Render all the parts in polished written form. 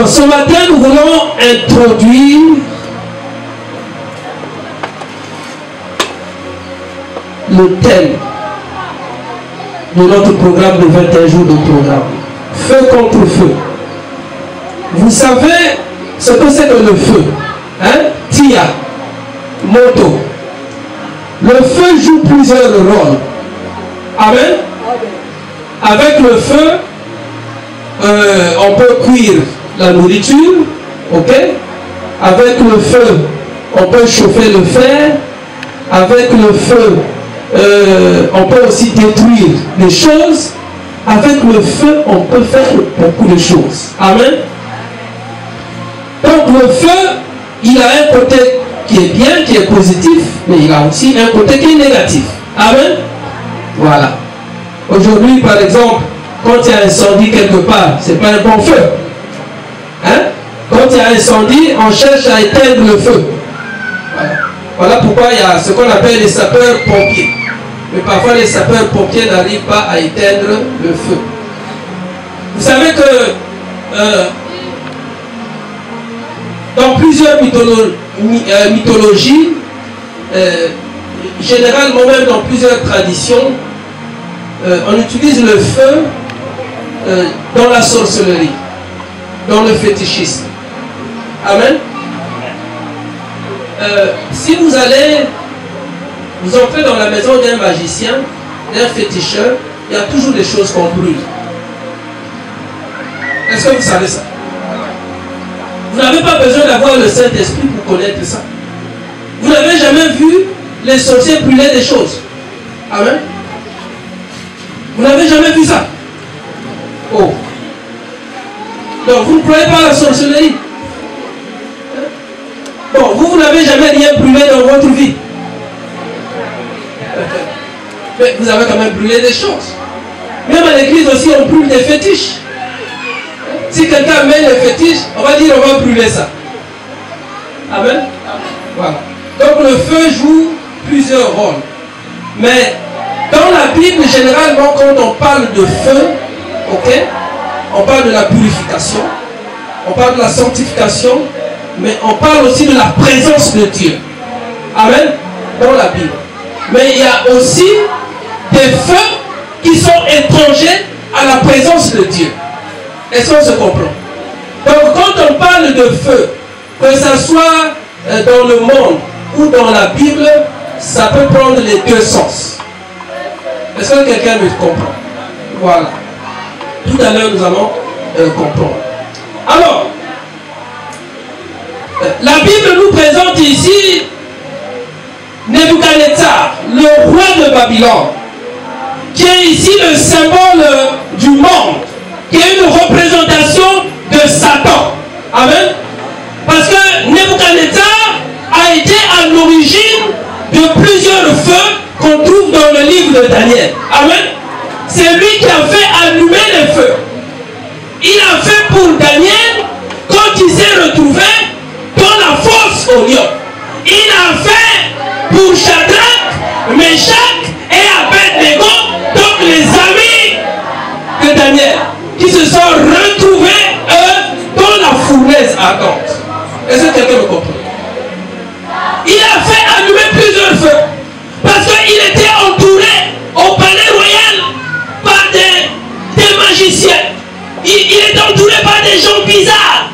Alors ce matin, nous voulons introduire le thème de notre programme de 21 jours de programme. Feu contre feu. Vous savez ce que c'est que le feu, hein? Tia, moto. Le feu joue plusieurs rôles. Amen. Avec le feu, on peut cuire la nourriture, ok? Avec le feu, on peut chauffer le fer. Avec le feu, on peut aussi détruire les choses. Avec le feu, on peut faire beaucoup de choses. Amen. Donc le feu, il a un côté qui est bien, qui est positif, mais il a aussi un côté qui est négatif. Amen. Voilà. Aujourd'hui, par exemple, quand il y a incendie quelque part, ce n'est pas un bon feu. Hein? Quand il y a incendie, on cherche à éteindre le feu. Voilà. Voilà pourquoi il y a ce qu'on appelle les sapeurs-pompiers. Mais parfois, les sapeurs-pompiers n'arrivent pas à éteindre le feu. Vous savez que dans plusieurs mythologies, généralement même dans plusieurs traditions, on utilise le feu dans la sorcellerie, dans le fétichisme. Amen. Si vous allez, vous entrez dans la maison d'un magicien, d'un féticheur, il y a toujours des choses qu'on brûle. Est-ce que vous savez ça? Vous n'avez pas besoin d'avoir le Saint-Esprit pour connaître ça. Vous n'avez jamais vu les sorciers brûler des choses. Amen. Vous n'avez jamais vu ça? Oh. Donc vous ne croyez pas à la sorcellerie? Bon, vous n'avez jamais rien brûlé dans votre vie. Mais vous avez quand même brûlé des choses. Même à l'église aussi, on brûle des fétiches. Si quelqu'un met les fétiches, on va dire on va brûler ça. Amen. Voilà. Donc le feu joue plusieurs rôles. Mais dans la Bible, généralement, quand on parle de feu, ok, on parle de la purification, on parle de la sanctification, mais on parle aussi de la présence de Dieu. Amen. Dans la Bible. Mais il y a aussi des feux qui sont étrangers à la présence de Dieu. Est-ce qu'on se comprend? Donc quand on parle de feu, que ce soit dans le monde ou dans la Bible, ça peut prendre les deux sens. Est-ce que quelqu'un me comprend? Voilà. Tout à l'heure, nous allons comprendre. Alors, la Bible nous présente ici Nebuchadnezzar, le roi de Babylone, qui est ici le symbole du monde, qui est une représentation de Satan. Amen. Parce que Nebuchadnezzar a été à l'origine de plusieurs feux qu'on trouve dans le livre de Daniel. Amen. C'est lui qui a fait allumer les feux. Il a fait pour Daniel quand il s'est retrouvé dans la fosse au lion. Il a fait pour Shadrach, Meshach et Abednego, donc les amis de Daniel, qui se sont retrouvés dans la fournaise ardente. Est-ce que quelqu'un me comprend? Il a fait allumer plusieurs feux parce qu'il était entouré au palais royal par des magiciens. Il était entouré par des gens bizarres.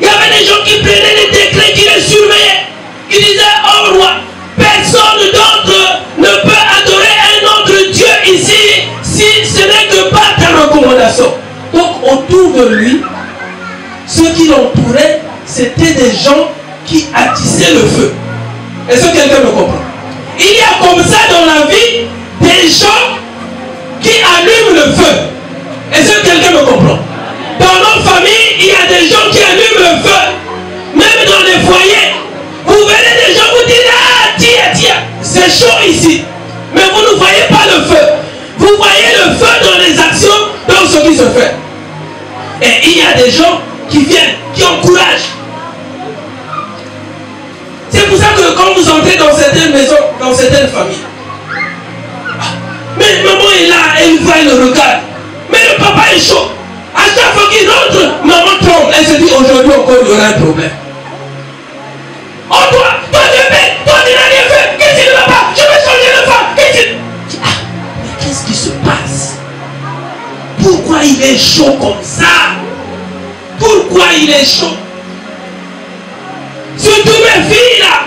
Il y avait des gens qui prenaient des décrets, qui les surveillaient, qui disaient: oh roi, personne d'autre ne peut adorer un autre Dieu ici si ce n'est que par ta recommandation. Donc autour de lui, ceux qui l'entouraient, c'était des gens qui attisaient le feu. Est-ce que quelqu'un me comprend? Il y a comme ça dans la vie des gens qui allument le feu. Est-ce que quelqu'un me comprend? Dans nos familles, il y a des gens qui allument le feu. Même dans les foyers, vous verrez des gens vous dire: ah tiens, c'est chaud ici. Mais vous ne voyez pas le feu. Vous voyez le feu dans les actions, dans ce qui se fait. Et il y a des gens qui viennent, qui encouragent. C'est pour ça que quand vous entrez dans certaines maisons, dans certaines familles, mais maman est là, elle va, elle regarde. Mais le papa est chaud. À chaque fois qu'il rentre, maman tremble. Elle se dit aujourd'hui encore il y aura un problème. Oh toi tu es bête, toi tu n'as rien fait, qu'est-ce qui ne va pas, je vais changer de femme, mais qu'est-ce qui se passe? Pourquoi il est chaud comme ça? Pourquoi il est chaud? Surtout mes filles là,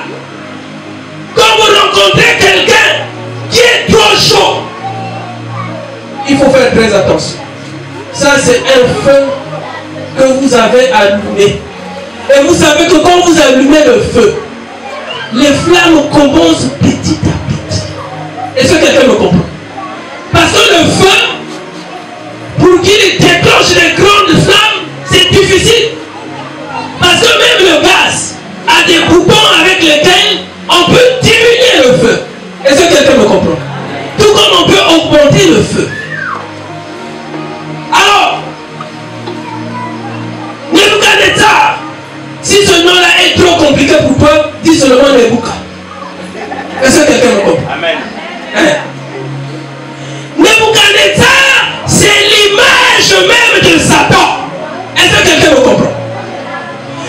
quand vous rencontrez quelqu'un qui est trop chaud, il faut faire très attention. Ça c'est un feu que vous avez allumé. Et vous savez que quand vous allumez le feu, les flammes commencent petit à petit. Est-ce que quelqu'un me comprend? Parce que le feu, pour qu'il déclenche les grandes flammes, c'est difficile. Parce que même le gaz a des boutons avec lesquels on peut diminuer le feu. Est-ce que quelqu'un me comprend? Tout comme on peut augmenter le feu. Alors, Nebuchadnezzar, si ce nom-là est trop compliqué pour toi, dis seulement Nebuchadnezzar. Est-ce que quelqu'un me comprend? Amen. Hein? Nebuchadnezzar, c'est l'image même de Satan. Est-ce que quelqu'un me comprend?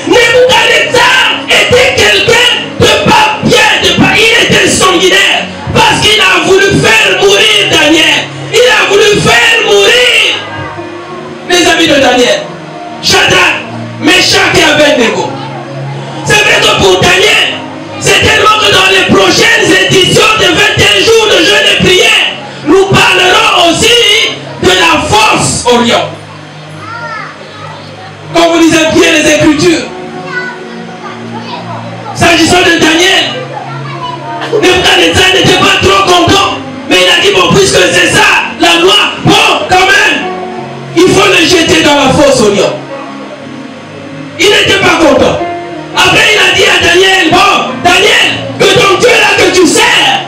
Nebuchadnezzar était quelqu'un de pas bien, il était sanguinaire parce qu'il a voulu faire mourir Daniel. Il a voulu faire mourir les amis de Daniel, Shadrach, Meshach et Abednego. C'est vrai que pour Daniel, c'est tellement que dans les prochaines éditions de 21 jours de jeûne et prière, nous parlerons aussi de la force Orient. Quand vous lisez bien les Écritures, s'agissant de Daniel, Nebuchadnezzar n'était pas trop content, mais il a dit bon, puisque c'est ça la loi, bon, quand même, il faut le jeter dans la fosse Orient. Il n'était pas content. Après, il a dit à Daniel, bon, Daniel, que ton Dieu là que tu sers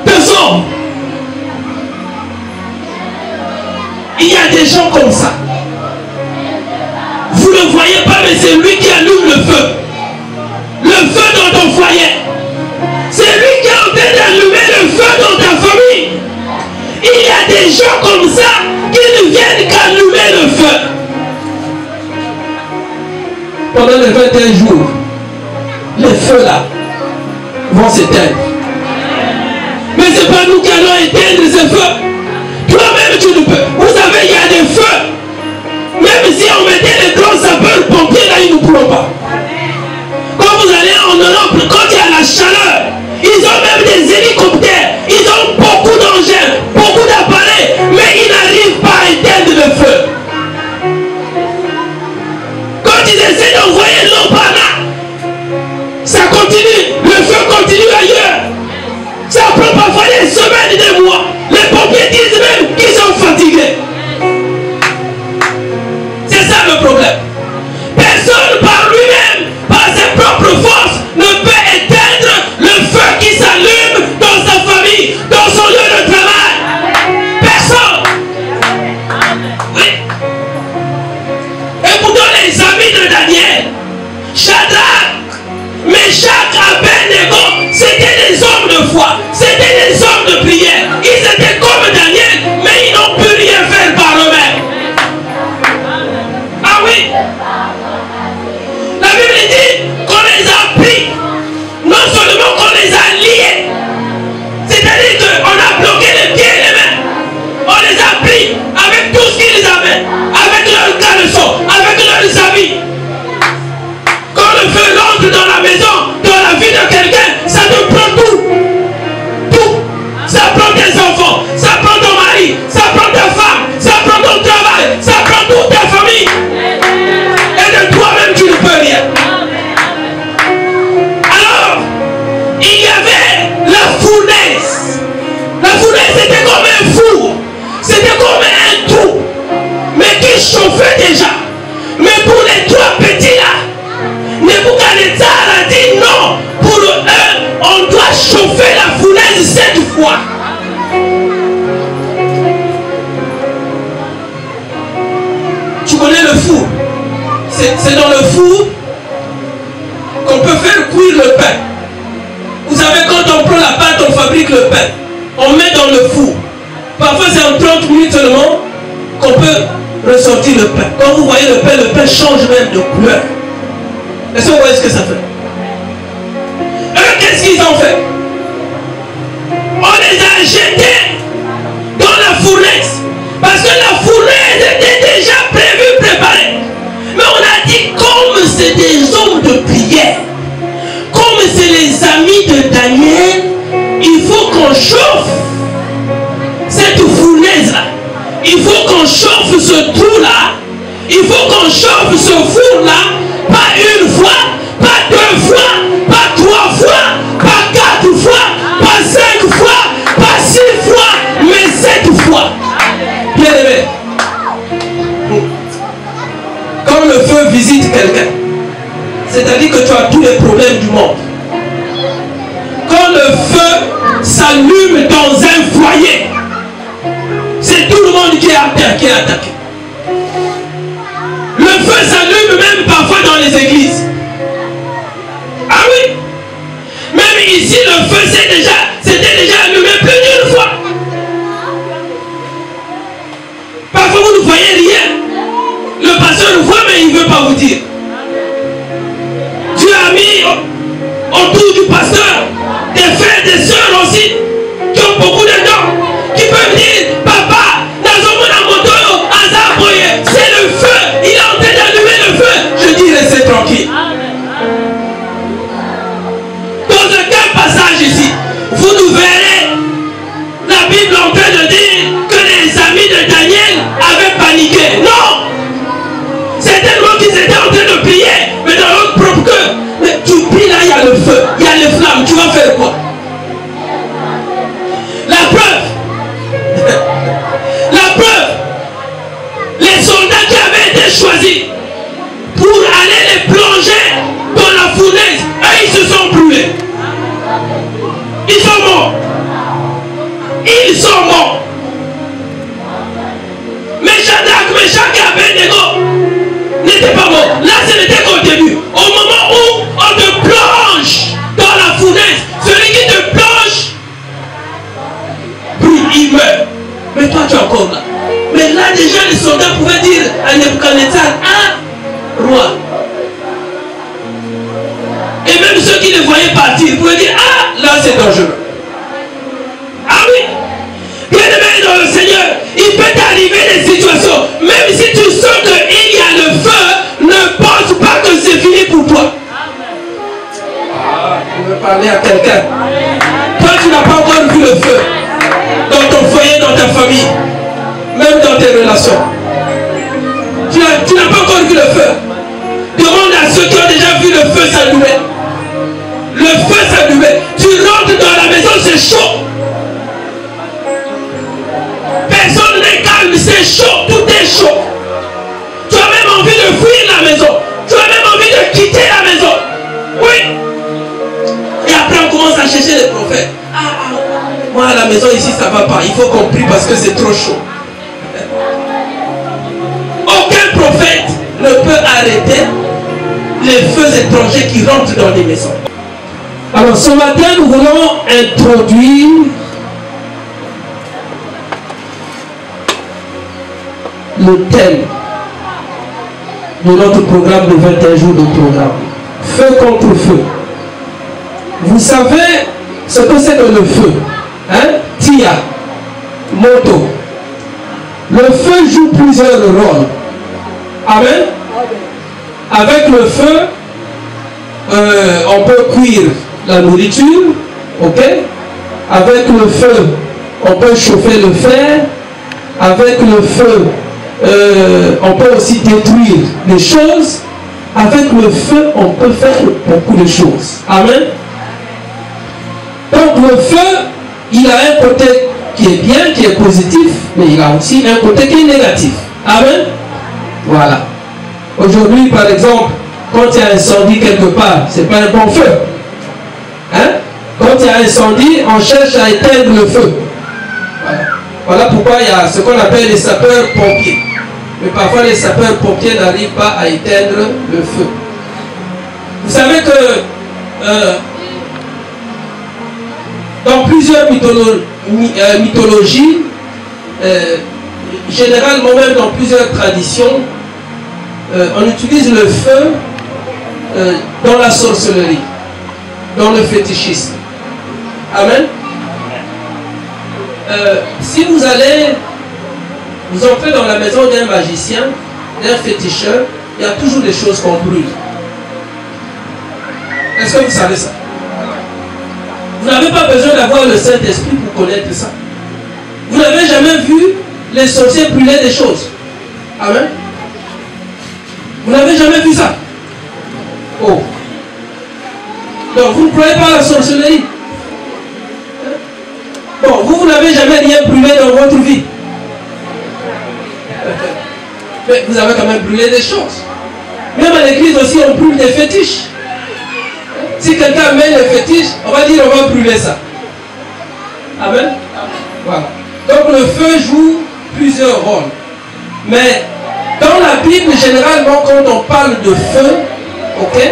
te sauve. Il y a des gens comme ça. Vous ne voyez pas, mais c'est lui qui allume le feu. Le feu dans ton foyer. C'est lui qui est en train d'allumer le feu dans ta famille. Il y a des gens comme ça qui ne viennent qu'allumer le feu. Pendant les 21 jours, les feux là vont s'éteindre. Mais ce n'est pas nous qui allons éteindre ces feux. Toi-même tu ne peux. Vous savez, il y a des feux. Même si on mettait les grands sapeurs-pompiers là, ils ne pourront pas. Quand vous allez en Europe, quand il y a la chaleur, ils ont même des hélicoptères, ils ont beaucoup d'engins, beaucoup d'appareils, mais ils n'arrivent pas à éteindre le feu. Quand ils essaient d'envoyer l'eau par là, ça continue, le feu continue ailleurs. Ça prend parfois des semaines, des mois. Les pompiers disent même qu'ils sont fatigués. C'est ça le problème. Personne par lui-même, par ses propres forces, ne peut éteindre le feu qui s'allume dans sa famille, dans son lieu de travail. Personne. Oui. Écoutons les amis de Daniel. Shadrach, Meshach, Abednego, c'était des hommes de foi, c'était des hommes de prière. Ils étaient comme Daniel, mais ils n'ont pu rien faire par eux-mêmes. Ah oui. La Bible dit qu'on les a pris, non seulement qu'on les a liés, c'est-à-dire qu'on a bloqué les pieds et les mains, on les a pris avec tout ce qu'ils avaient, avec leurs caleçons, avec leurs habits. Quand le feu rentre dans la maison, dans la vie de quelqu'un, ça te prend tout. Tout. Ça prend tes enfants, ça prend ton mari, ça prend ta femme, ça prend ton travail, ça prend toute ta famille. Et de toi-même, tu ne peux rien. Alors, il y avait la fournaise. La fournaise, c'était comme un four. C'était comme un trou. Mais qui chauffait déjà. Mais pour les trois petits là, Nebuchadnezzar a dit non. Pour eux, on doit chauffer la fournaise 7 fois. Tu connais le four? C'est dans le four qu'on peut faire cuire le pain. Vous savez, quand on prend la pâte, on fabrique le pain. On met dans le four. Parfois, c'est en 30 minutes seulement qu'on peut ressortir le pain. Quand vous voyez le pain change même de couleur. Est-ce que vous voyez ce que ça fait? Qu'est-ce qu'ils ont fait? On les a jetés dans la fournaise. Parce que la fournaise était déjà prévue, préparée. Mais on a dit, comme c'est des hommes de prière, comme c'est les amis de Daniel, il faut qu'on chauffe cette fournaise-là. Il faut qu'on chauffe ce trou-là. Il faut qu'on chauffe ce four-là. Pas une fois, pas deux fois, pas trois fois, pas quatre fois, pas cinq fois, pas six fois, mais 7 fois. Bien aimé. Quand le feu visite quelqu'un, c'est-à-dire que tu as tous les problèmes du monde. Quand le feu s'allume dans un foyer, c'est tout le monde qui est attaqué. Le feu s'allume même parfois dans les églises. Ah oui. Même ici, le feu s'était déjà allumé plus d'une fois. Parfois, vous ne voyez rien. Le pasteur le voit, mais il ne veut pas vous dire. Dieu a mis autour du pasteur des frères et des sœurs aussi, qui ont beaucoup de dons, qui peuvent dire, papa, c'est le feu, il est en train d'allumer le feu. Je dis, restez tranquille. Dans aucun passage ici, vous nous verrez la Bible en train de dire que les amis de Daniel avaient paniqué. Non! C'est tellement qu'ils étaient en train de prier, mais dans leur propre cœur. Mais tu pries là, il y a le feu, il y a les flammes, tu vas faire quoi? La preuve, les soldats qui avaient été choisis pour aller les plonger dans la fournaise, eux, ils se sont brûlés. Ils sont morts. Ils sont morts. Mais Shadrach, Meshach et Abednego n'étaient pas morts. Là, ce n'était qu'au début. Au moment où on te plonge dans la fournaise, celui qui te plonge brûle, il meurt. Mais toi, tu es encore là. Mais là, déjà, les soldats pouvaient dire à Nebuchadnezzar, ah, roi. Et même ceux qui le voyaient partir pouvaient dire, ah, là, c'est dangereux. Ah oui. Bien aimé dans le Seigneur, il peut t'arriver des situations, même si tu sens qu'il y a le feu, ne pense pas que c'est fini pour toi. Ah, je veux parler à quelqu'un. Toi, tu n'as pas encore vu le feu dans ton foyer, dans ta famille. Même dans tes relations. Tu n'as pas encore vu le feu. Demande à ceux qui ont déjà vu le feu s'allumer. Le feu s'allumer. Tu rentres dans la maison, c'est chaud. Personne n'est calme, c'est chaud. Tout est chaud. Tu as même envie de fuir la maison. Tu as même envie de quitter la maison. Oui. Et après on commence à chercher les prophètes. Moi à la maison ici ça va pas. Il faut qu'on prie parce que c'est trop chaud. Aucun prophète ne peut arrêter les feux étrangers qui rentrent dans les maisons. Alors ce matin, nous voulons introduire le thème de notre programme de 21 jours de programme. Feu contre feu. Vous savez ce que c'est que le feu? Hein? Tia, moto. Le feu joue plusieurs rôles. Amen. Avec le feu, on peut cuire la nourriture. Ok. Avec le feu, on peut chauffer le fer. Avec le feu, on peut aussi détruire les choses. Avec le feu, on peut faire beaucoup de choses. Amen. Donc le feu, il a un côté qui est bien, qui est positif, mais il a aussi un côté qui est négatif. Amen. Voilà. Aujourd'hui, par exemple, quand il y a un incendie quelque part, ce n'est pas un bon feu. Hein? Quand il y a un incendie, on cherche à éteindre le feu. Voilà. Voilà pourquoi il y a ce qu'on appelle les sapeurs-pompiers. Mais parfois, les sapeurs-pompiers n'arrivent pas à éteindre le feu. Vous savez que dans plusieurs mythologies, généralement, même dans plusieurs traditions, on utilise le feu dans la sorcellerie, dans le fétichisme. Amen. Si vous entrez dans la maison d'un magicien, d'un féticheur, il y a toujours des choses qu'on brûle. Est-ce que vous savez ça? Vous n'avez pas besoin d'avoir le Saint-Esprit pour connaître ça. Vous n'avez jamais vu les sorciers brûler des choses. Amen. Vous n'avez jamais vu ça? Oh. Donc vous ne croyez pas à la sorcellerie? Bon, vous n'avez jamais rien brûlé dans votre vie. Mais vous avez quand même brûlé des choses. Même à l'église aussi, on brûle des fétiches. Si quelqu'un met les fétiches, on va dire on va brûler ça. Amen. Voilà. Donc le feu joue plusieurs rôles. Mais dans la Bible, généralement, quand on parle de feu, ok,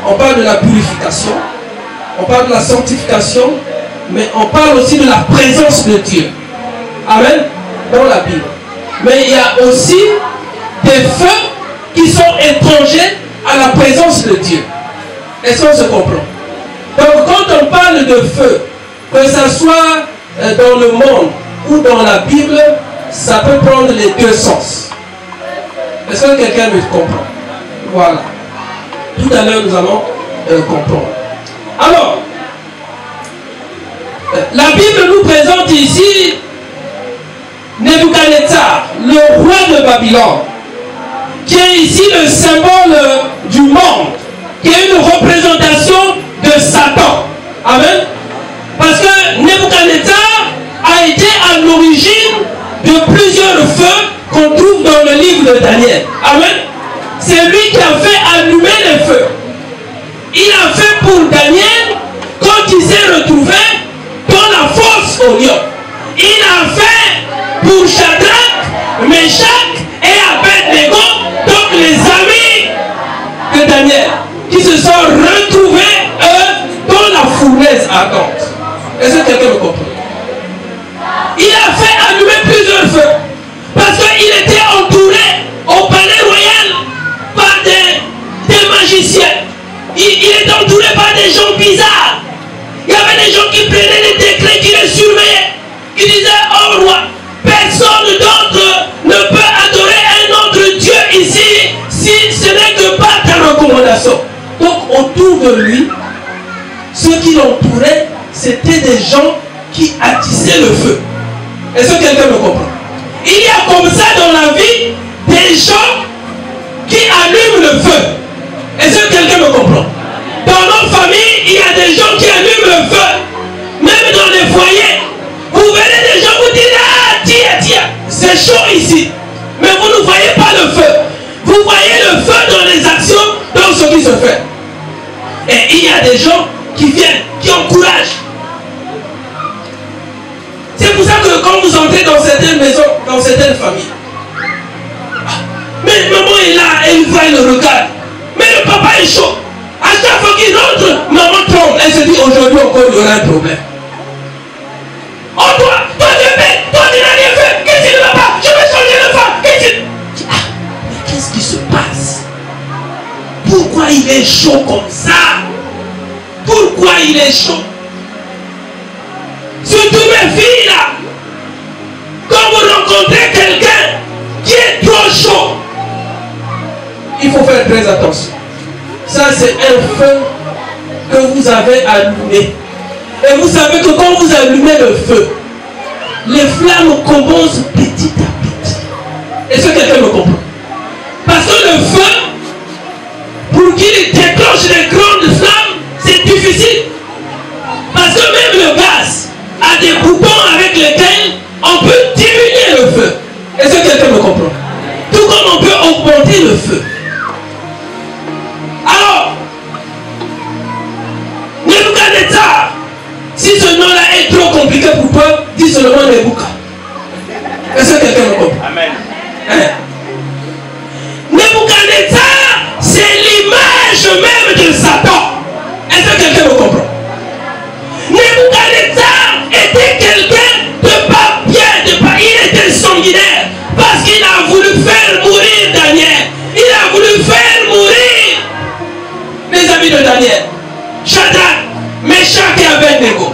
on parle de la purification, on parle de la sanctification, mais on parle aussi de la présence de Dieu. Amen. Dans la Bible. Mais il y a aussi des feux qui sont étrangers à la présence de Dieu. Est-ce qu'on se comprend? Donc quand on parle de feu, que ce soit dans le monde ou dans la Bible, ça peut prendre les deux sens. Est-ce que quelqu'un me comprend? Voilà. Tout à l'heure, nous allons comprendre. Alors, la Bible nous présente ici Nebuchadnezzar, le roi de Babylone, qui est ici le symbole du monde, qui est une représentation de Satan. Amen. Parce que Nebuchadnezzar a été à l'origine de plusieurs feux qu'on trouve dans le livre de Daniel. Amen. C'est lui qui a fait allumer les feux. Il a fait pour Daniel quand il s'est retrouvé dans la fosse au lion. Il a fait pour Shadrach, Meshach et Abednego, donc les amis de Daniel, qui se sont retrouvés dans la fournaise ardente. Est-ce que quelqu'un me comprend? Il a fait allumer plusieurs feux parce qu'il était entouré au palais royal par des magiciens. Il était entouré par des gens bizarres. Il y avait des gens qui prenaient les décrets, qui les surveillaient, qui disaient: oh roi, personne d'autre ne peut adorer un autre Dieu ici si ce n'est que par ta recommandation. Donc autour de lui, ceux qui l'entouraient, c'était des gens qui attisaient le feu. Est-ce que quelqu'un me comprend? Il y a comme ça dans la vie des gens qui allument le feu. Est-ce que quelqu'un me comprend? Dans nos familles, il y a des gens qui allument le feu. Même dans les foyers, vous verrez des gens vous dire: ah tiens, c'est chaud ici. Mais vous ne voyez pas le feu. Vous voyez le feu dans les actions, dans ce qui se fait. Et il y a des gens qui viennent, qui encouragent. C'est pour ça que quand vous entrez dans certaines maisons, dans certaines familles, mais maman est là, elle va, elle le regarde. Mais le papa est chaud. À chaque fois qu'il rentre, maman tremble. Elle se dit: aujourd'hui encore il y aura un problème. Oh toi tu es bête, toi tu n'as rien fait. Qu'est-ce qui ne va pas? Je vais changer de femme. Mais qu'est-ce qui se passe? Pourquoi il est chaud comme ça? Pourquoi il est chaud? Surtout mes filles là, quand vous rencontrez quelqu'un qui est trop chaud, il faut faire très attention. Ça c'est un feu que vous avez allumé. Et vous savez que quand vous allumez le feu, les flammes commencent petit à petit. Est-ce que quelqu'un me comprend? Parce que le feu, pour qu'il déclenche les grandes flammes, c'est difficile. Parce que même le gaz a des boutons avec lesquels on peut diminuer le feu. Est-ce que quelqu'un me comprend? Tout comme on peut augmenter le feu. Alors, Nebuchadnezzar, si ce nom-là est trop compliqué pour toi, dis seulement Nebuchadnezzar. Est-ce que quelqu'un me comprend? Amen. Hein? Nebuchadnezzar, c'est l'image même de Satan. Est-ce que quelqu'un me comprend? Nebuchadnezzar était quelqu'un de pas bien, il était sanguinaire. Meshach et Abednego.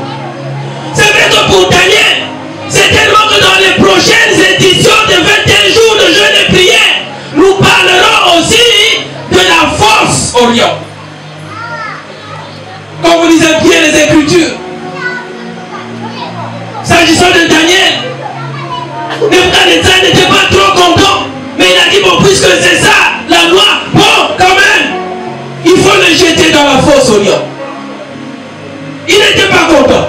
C'est vrai que pour Daniel, c'est tellement que dans les prochaines éditions de 21 jours de jeûne et prière, nous parlerons aussi de la force au lion. Quand vous lisez bien les Écritures, s'agissant de Daniel, Nebuchadnezzar n'était pas trop content, mais il a dit, bon, puisque c'est ça, la loi, bon, quand même, il faut le jeter dans la fosse au lion. Il n'était pas content.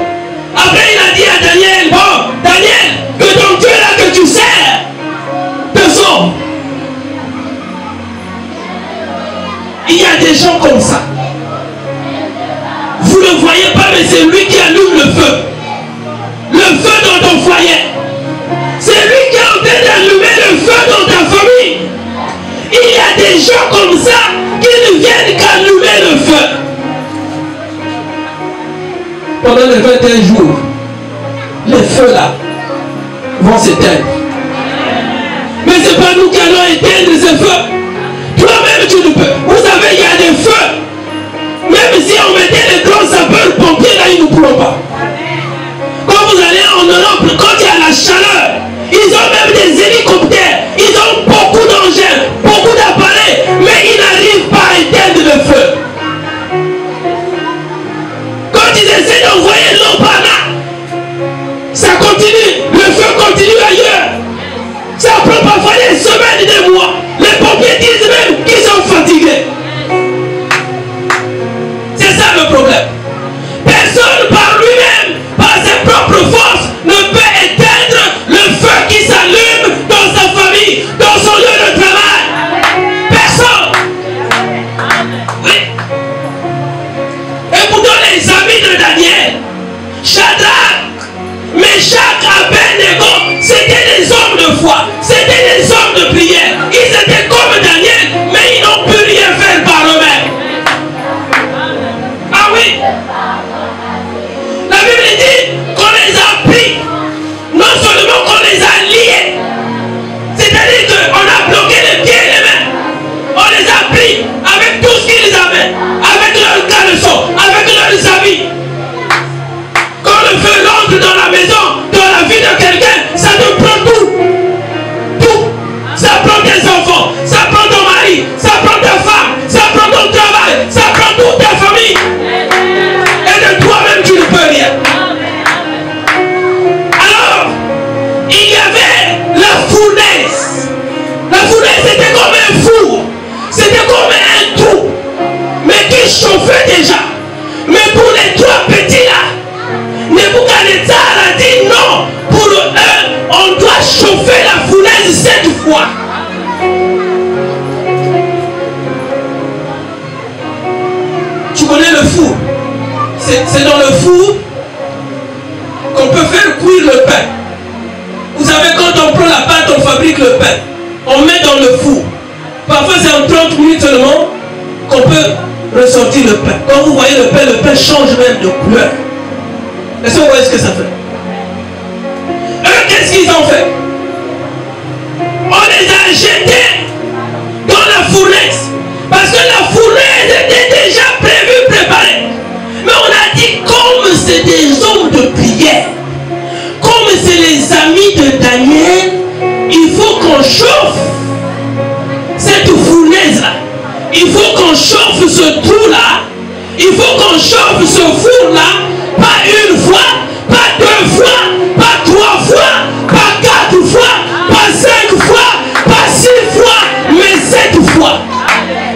Après, il a dit à Daniel, bon, Daniel, que ton Dieu là que tu sers te sauve. Il y a des gens comme ça. Vous ne le voyez pas, mais c'est lui qui allume le feu. Le feu dans ton foyer. C'est lui qui est en train d'allumer le feu dans ta famille. Il y a des gens comme ça qui ne viennent qu'allumer le feu. Pendant les 21 jours, les feux là vont s'éteindre. Mais ce n'est pas nous qui allons éteindre ces feux. Toi-même tu ne peux. Vous savez, il y a des feux. Même si on mettait les grands sapeurs-pompiers là, ils ne pourront pas. Quand vous allez en Europe, quand il y a la chaleur, ils ont même des hélicoptères, ils ont beaucoup d'engins, beaucoup d'appareils, mais ils n'arrivent pas à éteindre le feu. Quand ils essaient d'envoyer l'eau par là, ça continue, le feu continue ailleurs. Ça prend parfois des semaines, des mois. Les pompiers disent même qu'ils sont fatigués. C'est ça le problème. Personne par lui-même, par ses propres forces, ne peut éteindre le feu qui s'allume dans sa famille, dans son lieu de travail. Personne. Oui. Et pourtant les amis de Daniel, Shadrach, Meshach, Abednego, c'était des hommes de foi, c'était des hommes de prière. Ils étaient comme Daniel, mais ils n'ont pu rien faire par eux-mêmes. Ah oui. La Bible dit qu'on les a pris, non seulement qu'on les a liés, c'est-à-dire qu'on a bloqué les pieds et les mains. On les a pris avec tout ce qu'ils avaient, avec leurs caleçons, avec leurs habits. Quand le feu entre dans la maison, dans la vie de quelqu'un, ça te prend tout. Tout. Ça prend tes enfants, ça prend ton mari, ça prend ta femme, ça prend ton travail, ça prend toute ta famille. Et de toi-même, tu ne peux rien. Alors, il y avait la fournaise. La fournaise, c'était comme un four. C'était comme un trou. Mais qui chauffait déjà. Mais pour les trois petits là, Nebuchadnezzar a dit non. Pour eux, on doit chauffer la fournaise 7 fois. Tu connais le four? C'est dans le four qu'on peut faire cuire le pain. Vous savez, quand on prend la pâte, on fabrique le pain. On met dans le four. Parfois, c'est en 30 minutes seulement qu'on peut ressortir le pain. Quand vous voyez le pain change même de couleur. Est-ce que vous voyez ce que ça fait? Eux, qu'est-ce qu'ils ont fait? On les a jetés dans la fournaise. Parce que la fournaise était déjà prévue, préparée. Mais on a dit, comme c'est des hommes de prière, comme c'est les amis de Daniel, il faut qu'on chauffe cette fournaise-là. Il faut qu'on chauffe ce trou-là. Il faut qu'on chauffe ce four-là. Pas une fois, pas 2 fois, pas 3 fois, pas 4 fois, pas 5 fois, pas 6 fois, mais 7 fois.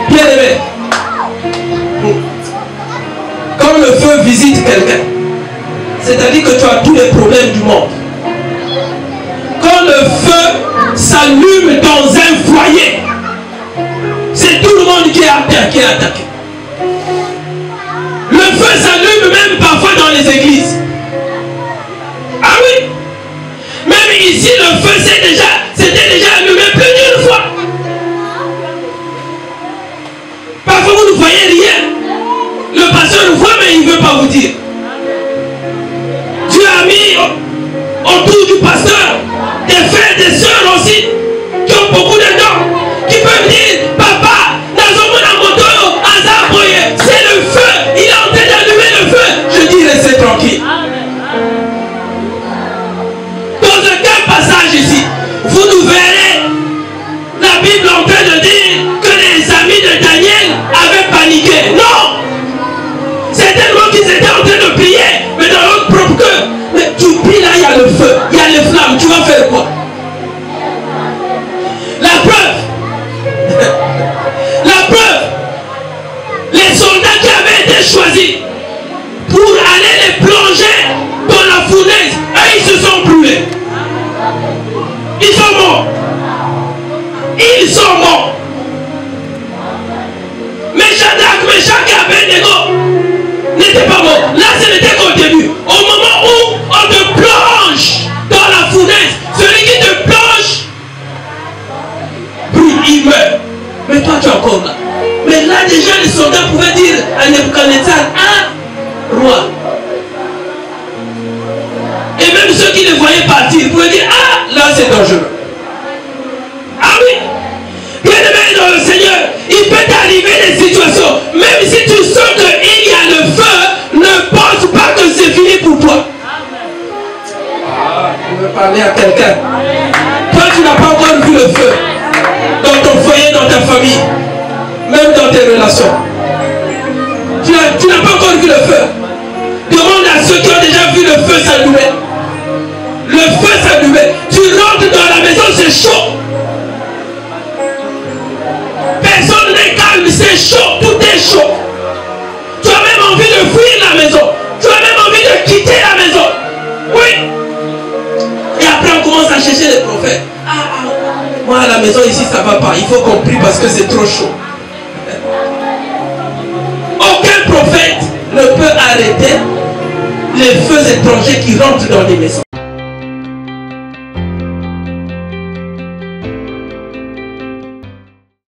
Bien aimé. Quand le feu visite quelqu'un, c'est-à-dire que tu as tous les problèmes du monde. Quand le feu s'allume dans un foyer, c'est tout le monde qui est attaqué. Le feu s'allume même parfois dans les églises. Ah oui. Même ici, le feu c'était déjà allumé plus d'une fois. Parfois vous ne voyez rien. Le pasteur le voit, mais il ne veut pas vous dire. Dieu a mis autour du pasteur des frères et des sœurs aussi qui ont beaucoup de dons, qui peuvent dire, papa, dans un moto, fournaise, et ils se sont brûlés. Ils sont morts. Ils sont morts. Mais Shadrach, Meshach et Abednego n'étaient pas morts. Là, ce n'était qu'au début. Au moment où on te plonge dans la fournaise, celui qui te plonge brûle, il meurt. Mais toi, tu es encore là. Mais là, déjà, les soldats pouvaient dire à Nebuchadnezzar, ah, roi. Et même ceux qui le voyaient partir pouvaient dire, ah, là, c'est dangereux. Ah oui. Bien-aimé dans le Seigneur, il peut t'arriver des situations, même si tu sens qu'il y a le feu, ne pense pas que c'est fini pour toi. Ah, je veux parler à quelqu'un. Toi, tu n'as pas encore vu le feu dans ton foyer, dans ta famille, même dans tes relations. Tu n'as pas encore vu le feu. Demande à ceux qui ont déjà vu le feu s'allumer. Le feu s'allumer. Tu rentres dans la maison, c'est chaud. Personne n'est calme, c'est chaud, tout est chaud. Tu as même envie de fuir la maison. Tu as même envie de quitter la maison. Oui. Et après on commence à chercher les prophètes. Moi à la maison ici ça va pas. Il faut qu'on prie parce que c'est trop chaud. Aucun prophète ne peut arrêter les feux étrangers qui rentrent dans les maisons.